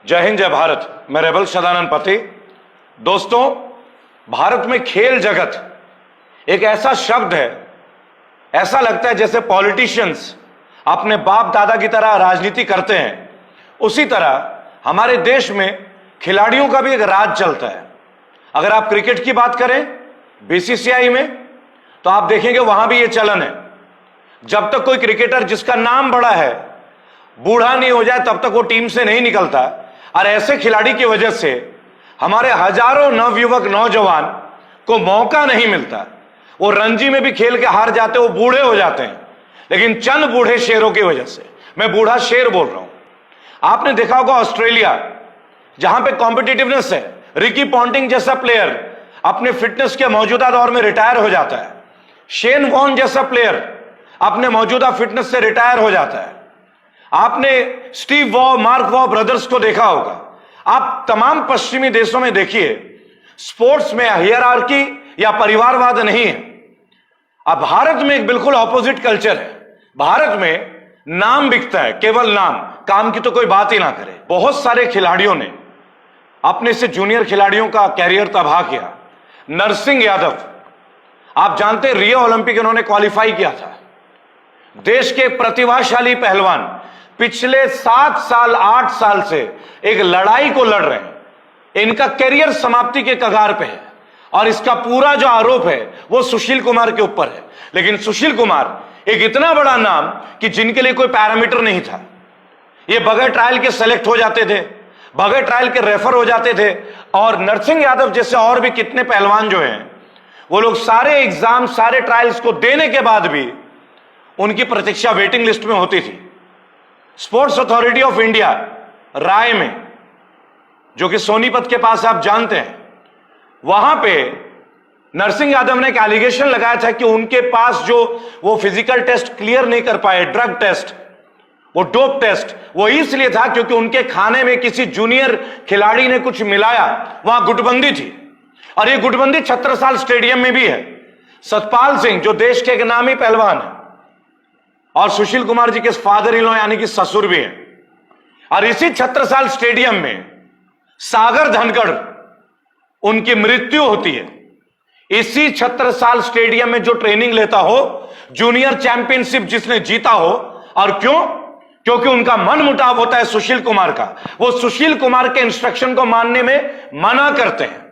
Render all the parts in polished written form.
जय हिंद, जय भारत। मैं रेबल सदानंद पति। दोस्तों, भारत में खेल जगत एक ऐसा शब्द है, ऐसा लगता है जैसे पॉलिटिशियंस अपने बाप दादा की तरह राजनीति करते हैं, उसी तरह हमारे देश में खिलाड़ियों का भी एक राज चलता है। अगर आप क्रिकेट की बात करें बीसीसीआई में, तो आप देखेंगे वहां भी यह चलन है, जब तक कोई क्रिकेटर जिसका नाम बड़ा है बूढ़ा नहीं हो जाए तब तक वो टीम से नहीं निकलता। और ऐसे खिलाड़ी की वजह से हमारे हजारों नवयुवक नौजवान को मौका नहीं मिलता। वो रणजी में भी खेल के हार जाते, वो बूढ़े हो जाते हैं, लेकिन चंद बूढ़े शेरों की वजह से। मैं बूढ़ा शेर बोल रहा हूं। आपने देखा होगा ऑस्ट्रेलिया, जहां पे कॉम्पिटिटिवनेस है, रिकी पॉन्टिंग जैसा प्लेयर अपने फिटनेस के मौजूदा दौर में रिटायर हो जाता है। शेन वॉन जैसा प्लेयर अपने मौजूदा फिटनेस से रिटायर हो जाता है। आपने Steve Waugh, mark Waugh brothers को देखा होगा। आप तमाम पश्चिमी देशों में देखिए, स्पोर्ट्स में हायरार्की या परिवारवाद नहीं है। अब भारत में एक बिल्कुल ऑपोजिट कल्चर है। भारत में नाम बिकता है, केवल नाम, काम की तो कोई बात ही ना करे। बहुत सारे खिलाड़ियों ने अपने से जूनियर खिलाड़ियों का कैरियर तबाह किया। नरसिंह यादव, आप जानते हैं, रियो ओलंपिक इन्होंने क्वालिफाई किया था। देश के प्रतिभाशाली पहलवान पिछले 7 साल 8 साल से एक लड़ाई को लड़ रहे हैं। इनका करियर समाप्ति के कगार पे है और इसका पूरा जो आरोप है वो सुशील कुमार के ऊपर है। लेकिन सुशील कुमार एक इतना बड़ा नाम कि जिनके लिए कोई पैरामीटर नहीं था। ये बगैर ट्रायल के सेलेक्ट हो जाते थे, बगैर ट्रायल के रेफर हो जाते थे। और नरसिंह यादव जैसे और भी कितने पहलवान जो हैं, वो लोग सारे एग्जाम, सारे ट्रायल्स को देने के बाद भी उनकी प्रतीक्षा वेटिंग लिस्ट में होती थी। स्पोर्ट्स अथॉरिटी ऑफ इंडिया राय में, जो कि सोनीपत के पास आप जानते हैं, वहां पे नरसिंह यादव ने एक एलिगेशन लगाया था कि उनके पास जो वो फिजिकल टेस्ट क्लियर नहीं कर पाए, ड्रग टेस्ट, वो डोप टेस्ट, वो इसलिए था क्योंकि उनके खाने में किसी जूनियर खिलाड़ी ने कुछ मिलाया। वहां गुटबंदी थी और ये गुटबंदी छत्रसाल स्टेडियम में भी है। सतपाल सिंह, जो देश के एक नामी पहलवान है और सुशील कुमार जी के फादर इन लॉ यानी कि ससुर भी हैं, और इसी छत्रसाल स्टेडियम में सागर धनखड़, उनकी मृत्यु होती है। इसी छत्रसाल स्टेडियम में जो ट्रेनिंग लेता हो, जूनियर चैंपियनशिप जिसने जीता हो। और क्यों? क्योंकि उनका मन मुटाव होता है सुशील कुमार का। वो सुशील कुमार के इंस्ट्रक्शन को मानने में मना करते हैं।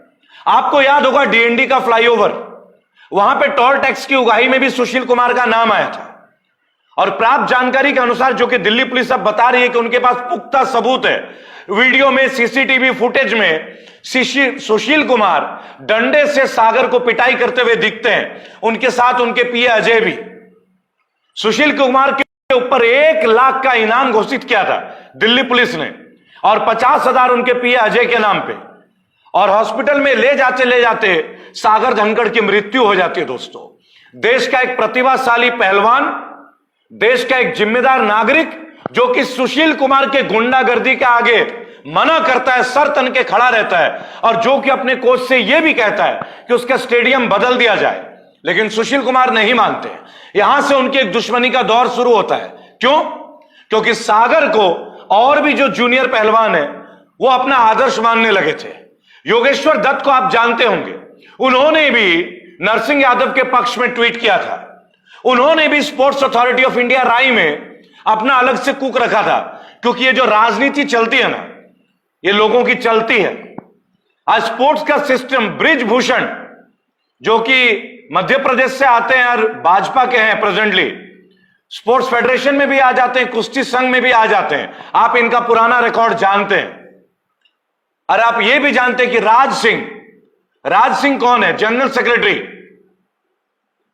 आपको याद होगा डीएनडी का फ्लाईओवर, वहां पे टोल टैक्स की उगाही में भी सुशील कुमार का नाम आया था। और प्राप्त जानकारी के अनुसार, जो कि दिल्ली पुलिस अब बता रही है कि उनके पास पुख्ता सबूत है, वीडियो में, सीसीटीवी फुटेज में सुशील कुमार डंडे से सागर को पिटाई करते हुए दिखते हैं। उनके साथ उनके पीए अजय भी। सुशील कुमार के ऊपर 1 लाख का इनाम घोषित किया था दिल्ली पुलिस ने, और 50,000 उनके पीए अजय के नाम पे। और हॉस्पिटल में ले जाते सागर धनखड़ की मृत्यु हो जाती है। दोस्तों, देश का एक प्रतिभाशाली पहलवान, देश का एक जिम्मेदार नागरिक, जो कि सुशील कुमार के गुंडागर्दी के आगे मना करता है, सर तन के खड़ा रहता है, और जो कि अपने कोच से यह भी कहता है कि उसका स्टेडियम बदल दिया जाए। लेकिन सुशील कुमार नहीं मानते। यहां से उनकी एक दुश्मनी का दौर शुरू होता है। क्यों? क्योंकि सागर को और भी जो जूनियर पहलवान है वो अपना आदर्श मानने लगे थे। योगेश्वर दत्त को आप जानते होंगे, उन्होंने भी नरसिंह यादव के पक्ष में ट्वीट किया था। उन्होंने भी स्पोर्ट्स अथॉरिटी ऑफ इंडिया राय में अपना अलग से कुक रखा था, क्योंकि ये जो राजनीति चलती है ना, ये लोगों की चलती है। आज स्पोर्ट्स का सिस्टम, ब्रिजभूषण, जो कि मध्य प्रदेश से आते हैं और भाजपा के हैं प्रेजेंटली, स्पोर्ट्स फेडरेशन में भी आ जाते हैं, कुश्ती संघ में भी आ जाते हैं। आप इनका पुराना रिकॉर्ड जानते हैं। और आप ये भी जानते हैं कि राज सिंह कौन है? जनरल सेक्रेटरी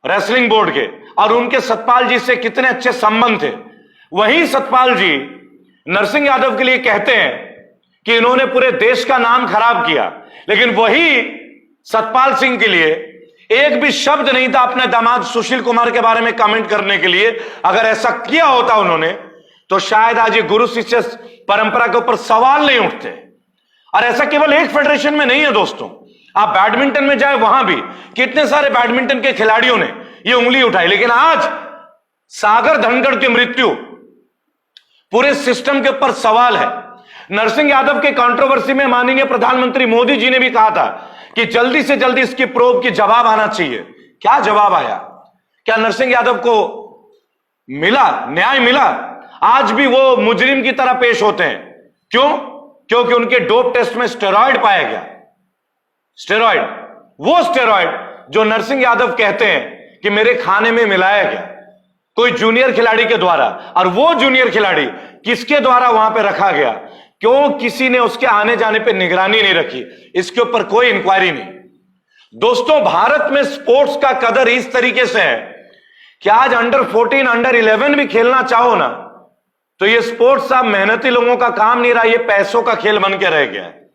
रेसलिंग बोर्ड के, और उनके सतपाल जी से कितने अच्छे संबंध थे। वहीं सतपाल जी नरसिंह यादव के लिए कहते हैं कि इन्होंने पूरे देश का नाम खराब किया, लेकिन वही सतपाल सिंह के लिए एक भी शब्द नहीं था अपने दामाद सुशील कुमार के बारे में कमेंट करने के लिए। अगर ऐसा किया होता उन्होंने, तो शायद आज ये गुरु शिष्य परंपरा के ऊपर सवाल नहीं उठते। और ऐसा केवल एक फेडरेशन में नहीं है दोस्तों, आप बैडमिंटन में जाए, वहां भी कितने सारे बैडमिंटन के खिलाड़ियों ने ये उंगली उठाई। लेकिन आज सागर धनखड़ की मृत्यु पूरे सिस्टम के ऊपर सवाल है। नरसिंह यादव के कंट्रोवर्सी में माननीय प्रधानमंत्री मोदी जी ने भी कहा था कि जल्दी से जल्दी इसकी प्रोब की जवाब आना चाहिए। क्या जवाब आया? क्या नरसिंह यादव को मिला, न्याय मिला? आज भी वो मुजरिम की तरह पेश होते हैं। क्यों? क्योंकि उनके डोप टेस्ट में स्टेरॉइड पाया गया। स्टेरॉइड, वो स्टेरॉइड जो नरसिंह यादव कहते हैं कि मेरे खाने में मिलाया गया कोई जूनियर खिलाड़ी के द्वारा, और वो जूनियर खिलाड़ी किसके द्वारा वहां पे रखा गया? क्यों किसी ने उसके आने जाने पे निगरानी नहीं रखी? इसके ऊपर कोई इंक्वायरी नहीं। दोस्तों, भारत में स्पोर्ट्स का कदर इस तरीके से है कि आज अंडर 14, अंडर 11 भी खेलना चाहो ना, तो ये स्पोर्ट्स अब मेहनती लोगों का काम नहीं रहा, ये पैसों का खेल बन के रह गया है।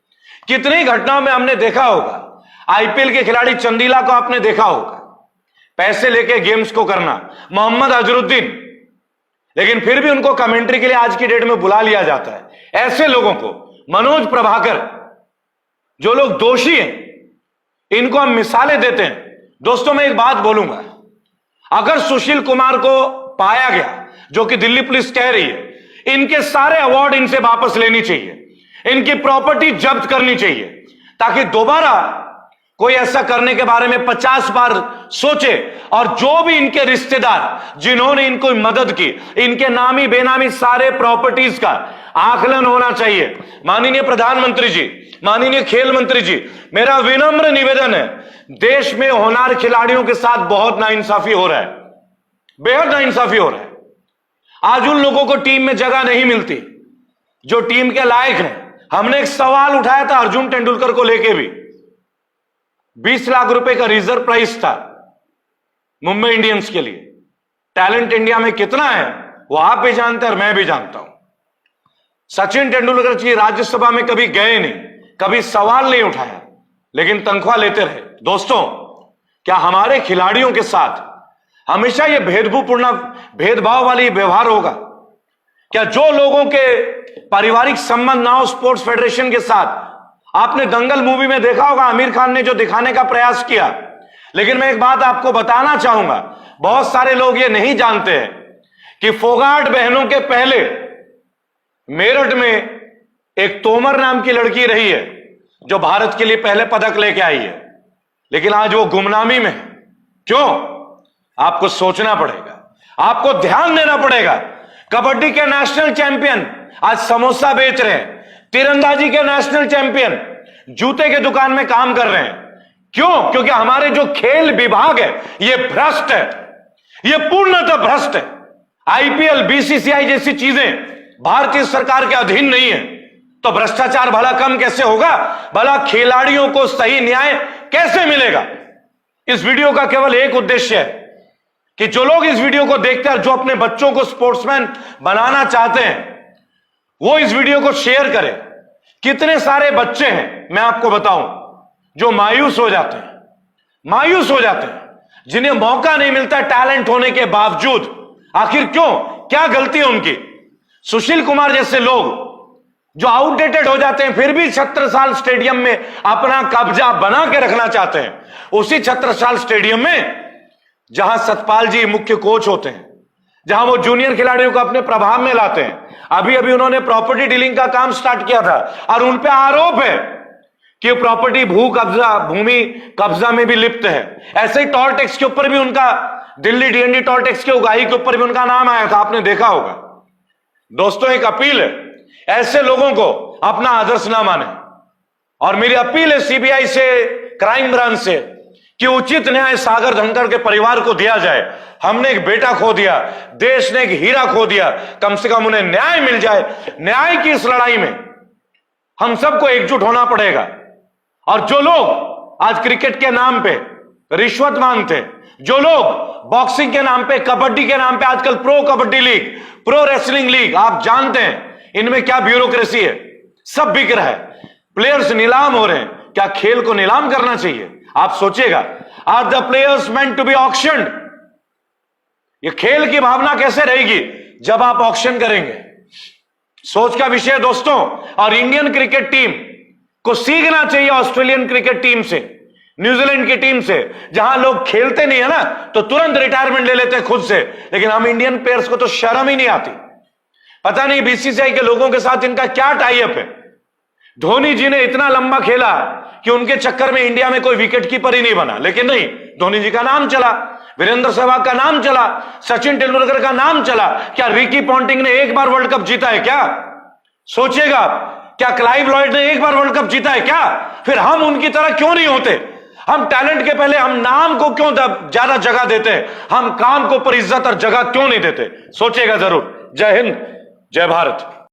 कितनी घटनाओं में हमने देखा होगा, आईपीएल के खिलाड़ी चंदीला को आपने देखा होगा, पैसे लेके गेम्स को करना, मोहम्मद अजरुद्दीन, लेकिन फिर भी उनको कमेंट्री के लिए आज की डेट में बुला लिया जाता है। ऐसे लोगों को, मनोज प्रभाकर, जो लोग दोषी हैं, इनको हम मिसालें देते हैं। दोस्तों, मैं एक बात बोलूंगा, अगर सुशील कुमार को पाया गया, जो कि दिल्ली पुलिस कह रही है, इनके सारे अवार्ड इनसे वापस लेनी चाहिए, इनकी प्रॉपर्टी जब्त करनी चाहिए, ताकि दोबारा कोई ऐसा करने के बारे में 50 बार सोचे। और जो भी इनके रिश्तेदार जिन्होंने इनको मदद की, इनके नामी बेनामी सारे प्रॉपर्टीज का आकलन होना चाहिए। माननीय प्रधानमंत्री जी, माननीय खेल मंत्री जी, मेरा विनम्र निवेदन है, देश में होनहार खिलाड़ियों के साथ बहुत नाइंसाफी हो रहा है, बेहद नाइंसाफी हो रहा है। आज उन लोगों को टीम में जगह नहीं मिलती जो टीम के लायक हैं। हमने एक सवाल उठाया था अर्जुन तेंदुलकर को लेके भी, 20 लाख रुपए का रिजर्व प्राइस था मुंबई इंडियंस के लिए। टैलेंट इंडिया में कितना है वो आप भी जानते हैं और मैं भी जानता हूं। सचिन तेंदुलकर जी राज्यसभा में कभी गए नहीं, कभी सवाल नहीं उठाया, लेकिन तनख्वाह लेते रहे। दोस्तों, क्या हमारे खिलाड़ियों के साथ हमेशा ये भेदभाव वाली व्यवहार होगा? क्या जो लोगों के पारिवारिक संबंध ना हो स्पोर्ट्स फेडरेशन के साथ, आपने दंगल मूवी में देखा होगा आमिर खान ने जो दिखाने का प्रयास किया, लेकिन मैं एक बात आपको बताना चाहूंगा, बहुत सारे लोग ये नहीं जानते हैं कि फोगाट बहनों के पहले मेरठ में एक तोमर नाम की लड़की रही है जो भारत के लिए पहले पदक लेके आई है, लेकिन आज वो गुमनामी में है। क्यों? आपको सोचना पड़ेगा, आपको ध्यान देना पड़ेगा। कबड्डी के नेशनल चैंपियन आज समोसा बेच रहे हैं, तीरंदाजी के नेशनल चैंपियन जूते के दुकान में काम कर रहे हैं। क्यों? क्योंकि हमारे जो खेल विभाग है ये भ्रष्ट है, ये पूर्णतः भ्रष्ट है। आईपीएल, बीसीसीआई जैसी चीजें भारतीय सरकार के अधीन नहीं है, तो भ्रष्टाचार भला कम कैसे होगा? भला खिलाड़ियों को सही न्याय कैसे मिलेगा? इस वीडियो का केवल एक उद्देश्य है कि जो लोग इस वीडियो को देखते हैं, जो अपने बच्चों को स्पोर्ट्समैन बनाना चाहते हैं, वो इस वीडियो को शेयर करें। कितने सारे बच्चे हैं, मैं आपको बताऊं, जो मायूस हो जाते हैं, जिन्हें मौका नहीं मिलता टैलेंट होने के बावजूद। आखिर क्यों? क्या गलती है उनकी? सुशील कुमार जैसे लोग जो आउटडेटेड हो जाते हैं, फिर भी छत्रसाल स्टेडियम में अपना कब्जा बना के रखना चाहते हैं। उसी छत्रसाल स्टेडियम में जहां सतपाल जी मुख्य कोच होते हैं, जहां वो जूनियर खिलाड़ियों को अपने प्रभाव में लाते हैं। अभी अभी उन्होंने प्रॉपर्टी डीलिंग का काम स्टार्ट किया था और उन पे आरोप है कि प्रॉपर्टी भूमि कब्जा में भी लिप्त है। ऐसे ही टोल टैक्स के ऊपर भी उनका, दिल्ली डीएनडी टोल टैक्स के उगाही के ऊपर भी उनका नाम आया था, आपने देखा होगा। दोस्तों, एक अपील है, ऐसे लोगों को अपना आदर्श ना माने, और मेरी अपील है सीबीआई से, क्राइम ब्रांच से, कि उचित न्याय सागर धनखड़ के परिवार को दिया जाए। हमने एक बेटा खो दिया, देश ने एक हीरा खो दिया, कम से कम उन्हें न्याय मिल जाए। न्याय की इस लड़ाई में हम सबको एकजुट होना पड़ेगा। और जो लोग आज क्रिकेट के नाम पे रिश्वत मांगते हैं, जो लोग बॉक्सिंग के नाम पे, कबड्डी के नाम पे, आजकल pro kabaddi league, pro wrestling league, आप जानते हैं इनमें क्या ब्यूरोक्रेसी है, सब बिक रहा है, प्लेयर्स नीलाम हो रहे हैं। क्या खेल को नीलाम करना चाहिए? आप सोचिएगा, are the players meant to be auctioned? ये खेल की भावना कैसे रहेगी जब आप ऑक्शन करेंगे? सोच का विषय दोस्तों। और इंडियन क्रिकेट टीम को सीखना चाहिए ऑस्ट्रेलियन क्रिकेट टीम से, न्यूजीलैंड की टीम से, जहां लोग खेलते नहीं है ना तो तुरंत रिटायरमेंट ले लेते हैं खुद से, लेकिन हम इंडियन प्लेयर्स को तो शर्म ही नहीं आती। पता नहीं बीसीसीआई के लोगों के साथ इनका क्या टाई अप है। धोनी जी ने इतना लंबा खेला कि उनके चक्कर में इंडिया में कोई विकेट कीपर ही नहीं बना, लेकिन नहीं, धोनी जी का नाम चला, वीरेंद्र सहवाग का नाम चला, सचिन तेंदुलकर का नाम चला। क्या रिकी पॉन्टिंग ने एक बार वर्ल्ड कप जीता है क्या? सोचिएगा, क्या क्लाइव लॉयड ने एक बार वर्ल्ड कप जीता है क्या? फिर हम उनकी तरह क्यों नहीं होते? हम टैलेंट के पहले हम नाम को क्यों ज्यादा जगह देते हैं? हम काम को पर इज्जत और जगह क्यों नहीं देते? सोचिएगा जरूर। जय हिंद, जय भारत।